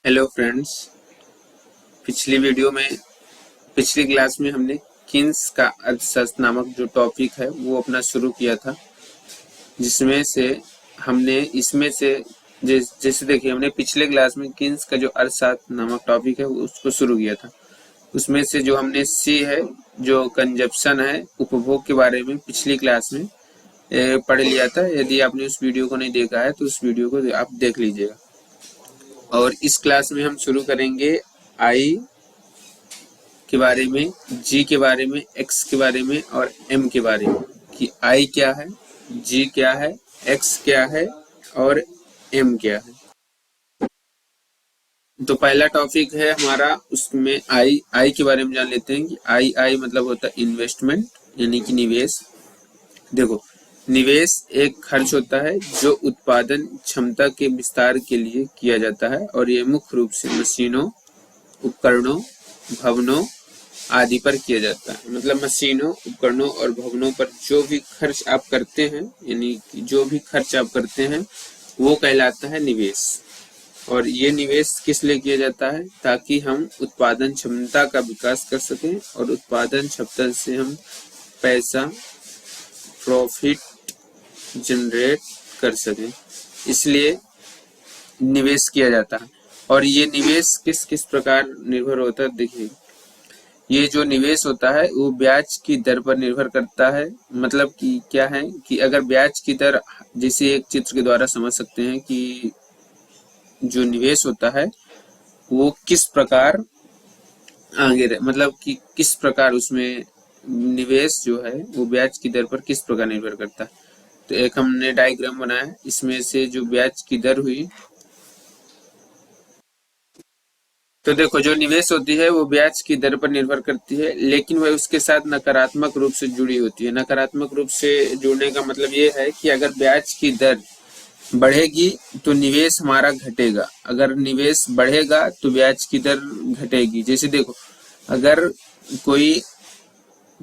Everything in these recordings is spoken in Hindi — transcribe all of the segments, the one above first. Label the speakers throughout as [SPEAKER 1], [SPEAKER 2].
[SPEAKER 1] Hello friends. पिछली क्लास में हमने किन्स का अर्थशास्त्र नामक जो टॉपिक है वो अपना शुरू किया था, जिसमें से हमने इसमें से जैसे देखिए हमने पिछले क्लास में किन्स का जो अर्थशास्त्र नामक टॉपिक है उसको शुरू किया था। उसमें से जो हमने सी है, जो कंजप्शन है, उपभोग के बारे में पिछली क्लास में पढ़ लिया था। यदि आपने उस वीडियो को नहीं देखा है तो उस वीडियो को आप देख लीजिएगा। और इस क्लास में हम शुरू करेंगे आई के बारे में, जी के बारे में, एक्स के बारे में और एम के बारे में, कि आई क्या है, जी क्या है, एक्स क्या है और एम क्या है। तो पहला टॉपिक है हमारा, उसमें आई के बारे में जान लेते हैं कि आई मतलब होता है इन्वेस्टमेंट, यानी कि निवेश। देखो, निवेश एक खर्च होता है जो उत्पादन क्षमता के विस्तार के लिए किया जाता है, और ये मुख्य रूप से मशीनों, उपकरणों, भवनों आदि पर किया जाता है। मतलब मशीनों, उपकरणों और भवनों पर जो भी खर्च आप करते हैं, यानी कि जो भी खर्च आप करते हैं वो कहलाता है निवेश। और ये निवेश किस लिए किया जाता है? ताकि हम उत्पादन क्षमता का विकास कर सकें, और उत्पादन क्षमता से हम पैसा, प्रॉफिट जनरेट कर सकें, इसलिए निवेश किया जाता है। और ये निवेश किस किस प्रकार निर्भर होता है? देखिए, ये जो निवेश होता है वो ब्याज की दर पर निर्भर करता है। मतलब कि क्या है कि अगर ब्याज की दर, जैसे एक चित्र के द्वारा समझ सकते हैं कि जो निवेश होता है वो किस प्रकार मतलब कि किस प्रकार उसमें निवेश जो है वो ब्याज की दर पर किस प्रकार निर्भर करता है। तो एक हमने डायग्राम बनाया, इसमें से जो ब्याज की दर हुई, तो देखो जो निवेश होती है वो ब्याज की दर पर निर्भर करती है, लेकिन वह उसके साथ नकारात्मक रूप से जुड़ी होती है। नकारात्मक रूप से जुड़ने का मतलब ये है कि अगर ब्याज की दर बढ़ेगी तो निवेश हमारा घटेगा, अगर निवेश बढ़ेगा तो ब्याज की दर घटेगी। जैसे देखो, अगर कोई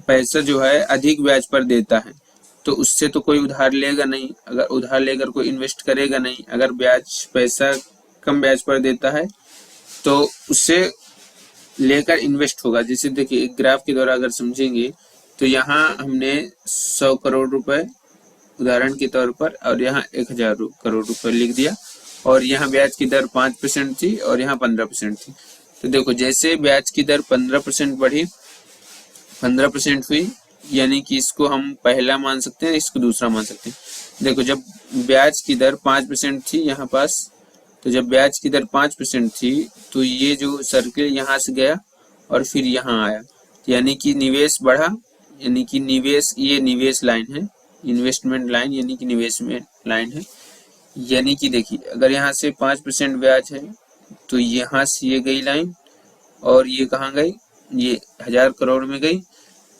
[SPEAKER 1] पैसा जो है अधिक ब्याज पर देता है तो उससे तो कोई उधार लेगा नहीं, अगर उधार लेकर कोई इन्वेस्ट करेगा नहीं। अगर पैसा कम ब्याज पर देता है तो उससे लेकर इन्वेस्ट होगा। जैसे देखिए, एक ग्राफ के द्वारा अगर समझेंगे तो यहाँ हमने 100 करोड़ रुपए उदाहरण के तौर पर, और यहाँ 1000 करोड़ रुपए लिख दिया, और यहाँ ब्याज की दर 5% थी और यहाँ 15% थी। तो देखो, जैसे ब्याज की दर 15% बढ़ी, 15% हुई, यानी कि इसको हम पहला मान सकते हैं, इसको दूसरा मान सकते हैं। देखो, जब ब्याज की दर 5% थी यहाँ पास, तो जब ब्याज की दर 5% थी तो ये जो सर्किल यहाँ से गया और फिर यहाँ आया, यानी कि निवेश बढ़ा, यानी कि निवेश, ये निवेश लाइन है, इन्वेस्टमेंट लाइन यानी कि निवेश में लाइन है। यानी कि देखिए, अगर यहाँ से 5% ब्याज है तो यहाँ से ये गई लाइन, और ये कहाँ गई? ये 1000 करोड़ में गई।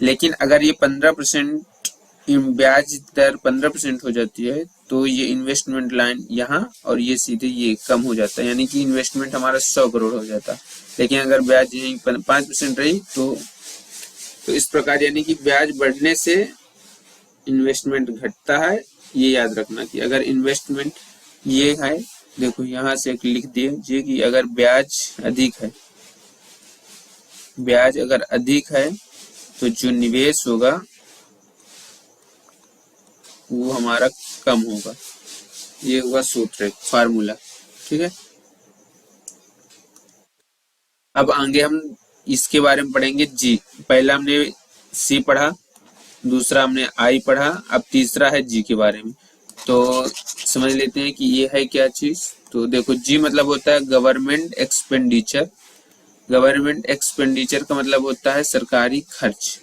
[SPEAKER 1] लेकिन अगर ये 15% ब्याज दर 15% हो जाती है तो ये इन्वेस्टमेंट लाइन यहाँ, और ये सीधे ये कम हो जाता है, यानी कि इन्वेस्टमेंट हमारा 100 करोड़ हो जाता है। लेकिन अगर ब्याज यही 5% रही तो इस प्रकार, यानी कि ब्याज बढ़ने से इन्वेस्टमेंट घटता है। ये याद रखना कि अगर इन्वेस्टमेंट ये है, देखो यहाँ से एक लिख दिए कि अगर ब्याज अधिक है, ब्याज अगर अधिक है तो जो निवेश होगा वो हमारा कम होगा। ये हुआ सूत्र, फार्मूला, ठीक है। अब आगे हम इसके बारे में पढ़ेंगे जी। पहला हमने सी पढ़ा, दूसरा हमने आई पढ़ा, अब तीसरा है जी के बारे में। तो समझ लेते हैं कि ये है क्या चीज। तो देखो, जी मतलब होता है गवर्नमेंट एक्सपेंडिचर। गवर्नमेंट एक्सपेंडिचर का मतलब होता है सरकारी खर्च।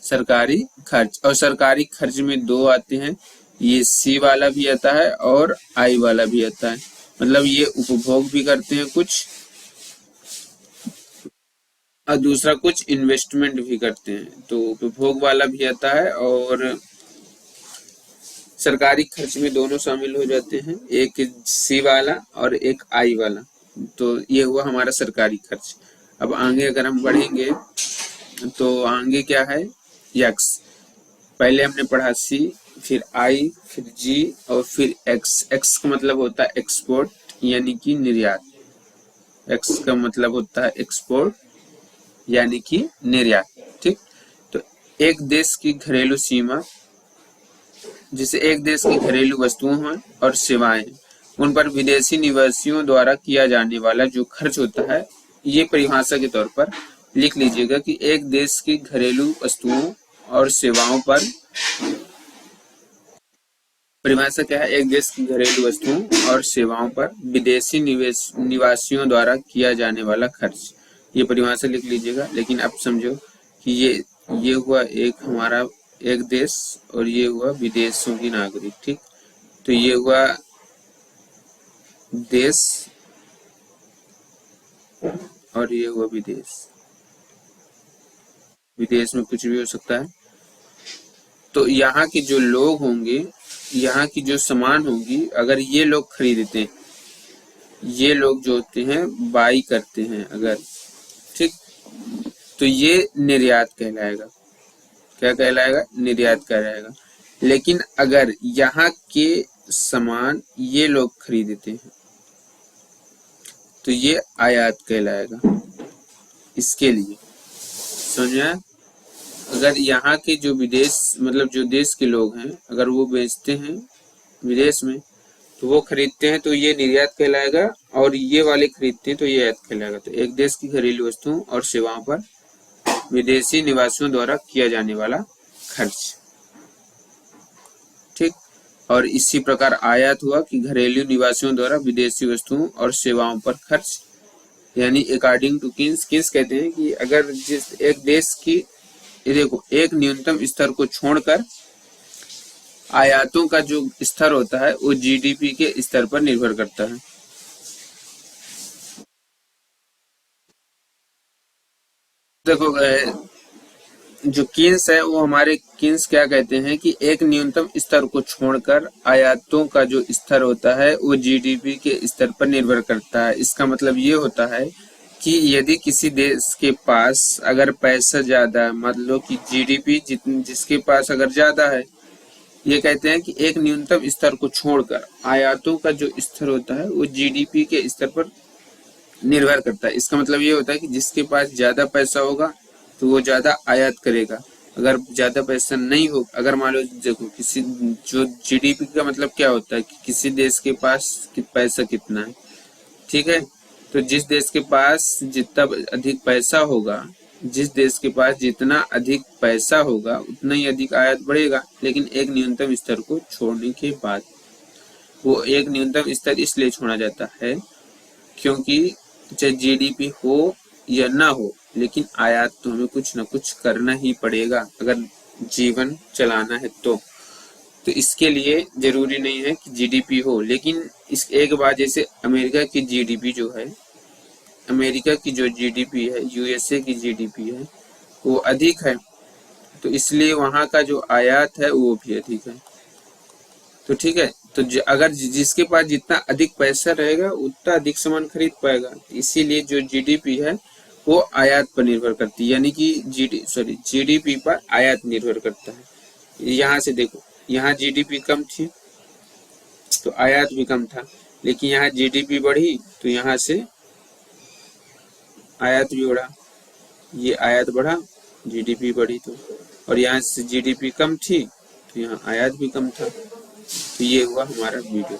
[SPEAKER 1] सरकारी खर्च, और सरकारी खर्च में दो आते हैं, ये सी वाला भी आता है और आई वाला भी आता है। मतलब ये उपभोग भी करते हैं कुछ, और दूसरा कुछ इन्वेस्टमेंट भी करते हैं। तो उपभोग वाला भी आता है और सरकारी खर्च में दोनों शामिल हो जाते हैं, एक सी वाला और एक आई वाला। तो ये हुआ हमारा सरकारी खर्च। अब आगे अगर हम बढ़ेंगे तो आगे क्या है? यक्स। पहले हमने पढ़ा सी, फिर आई, फिर जी और फिर एक्स। एक्स का मतलब होता है एक्सपोर्ट, यानी कि निर्यात। एक्स का मतलब होता है एक्सपोर्ट यानी कि निर्यात। ठीक, तो एक देश की घरेलू सीमा, जिसे एक देश की घरेलू वस्तुओं और सेवाएं उन पर विदेशी निवासियों द्वारा किया जाने वाला जो खर्च होता है, ये परिभाषा के तौर पर लिख लीजिएगा कि एक देश की घरेलू वस्तुओं और सेवाओं पर, परिभाषा क्या है, एक देश की घरेलू वस्तुओं और सेवाओं पर विदेशी निवासियों द्वारा किया जाने वाला खर्च। ये परिभाषा लिख लीजिएगा। लेकिन अब समझो कि ये हुआ एक हमारा एक देश और ये हुआ विदेशों की नागरिक। ठीक, तो ये हुआ देश और ये हुआ विदेश। विदेश में कुछ भी हो सकता है। तो यहाँ के जो लोग होंगे, यहाँ की जो सामान होंगी, अगर ये लोग खरीदते हैं, ये लोग जो होते हैं बाई करते हैं अगर, ठीक, तो ये निर्यात कहलाएगा। क्या कहलाएगा? निर्यात कहलाएगा। लेकिन अगर यहाँ के सामान ये लोग खरीदते हैं तो ये आयात कहलाएगा। इसके लिए समझा? अगर यहाँ के जो विदेश मतलब जो देश के लोग हैं, अगर वो बेचते हैं विदेश में तो वो खरीदते हैं तो ये निर्यात कहलाएगा, और ये वाले खरीदते हैं तो ये आयात कहलाएगा। तो एक देश की घरेलू वस्तुओं और सेवाओं पर विदेशी निवासियों द्वारा किया जाने वाला खर्च। ठीक, और इसी प्रकार आयात हुआ कि घरेलू निवासियों द्वारा विदेशी वस्तुओं और सेवाओं पर खर्च, यानी अकॉर्डिंग टू किन्स। किन्स कहते हैं कि अगर जिस एक देश की, ये देखो, एक न्यूनतम स्तर को छोड़कर आयातों का जो स्तर होता है वो जीडीपी के स्तर पर निर्भर करता है। देखो जो किन्स है वो हमारे किन्स क्या कहते हैं कि एक न्यूनतम स्तर को छोड़कर आयातों का जो स्तर होता है वो जीडीपी के स्तर पर निर्भर करता है। इसका मतलब ये होता है कि यदि किसी देश के पास अगर पैसा ज्यादा है, मान लो कि जीडीपी जिसके पास अगर ज्यादा है, ये कहते हैं कि एक न्यूनतम स्तर को छोड़कर आयातों का जो स्तर होता है वो जीडीपी के स्तर पर निर्भर करता है। इसका मतलब ये होता है कि जिसके पास ज्यादा पैसा होगा तो वो ज्यादा आयात करेगा। अगर ज्यादा पैसा नहीं हो, अगर मान लो देखो किसी, जो जीडीपी का मतलब क्या होता है कि किसी देश के पास पैसा कितना है, ठीक है, तो जिस देश के पास जितना अधिक पैसा होगा, जिस देश के पास जितना अधिक पैसा होगा उतना ही अधिक आयात बढ़ेगा। लेकिन एक न्यूनतम स्तर को छोड़ने के बाद, वो एक न्यूनतम स्तर इसलिए छोड़ा जाता है क्योंकि चाहे जीडीपी हो या ना हो, लेकिन आयात तो हमें कुछ ना कुछ करना ही पड़ेगा अगर जीवन चलाना है तो इसके लिए जरूरी नहीं है कि जीडीपी हो। लेकिन इस एक बात, जैसे अमेरिका की जीडीपी जो है, अमेरिका की जो जीडीपी है, यूएसए की जीडीपी है, वो अधिक है, तो इसलिए वहां का जो आयात है वो भी अधिक है। तो ठीक है, तो अगर जिसके पास जितना अधिक पैसा रहेगा उतना अधिक सामान खरीद पाएगा। इसीलिए जो जीडीपी है वो आयात पर निर्भर करती है, यानी कि जीडीपी पर आयात निर्भर करता है। यहाँ से देखो, यहाँ जीडीपी कम थी तो आयात भी कम था, लेकिन यहाँ जीडीपी बढ़ी तो यहाँ से आयात भी बढ़ा, ये आयात बढ़ा, जीडीपी बढ़ी। तो और यहाँ से जीडीपी कम थी तो यहाँ आयात भी कम था। तो ये हुआ हमारा वीडियो।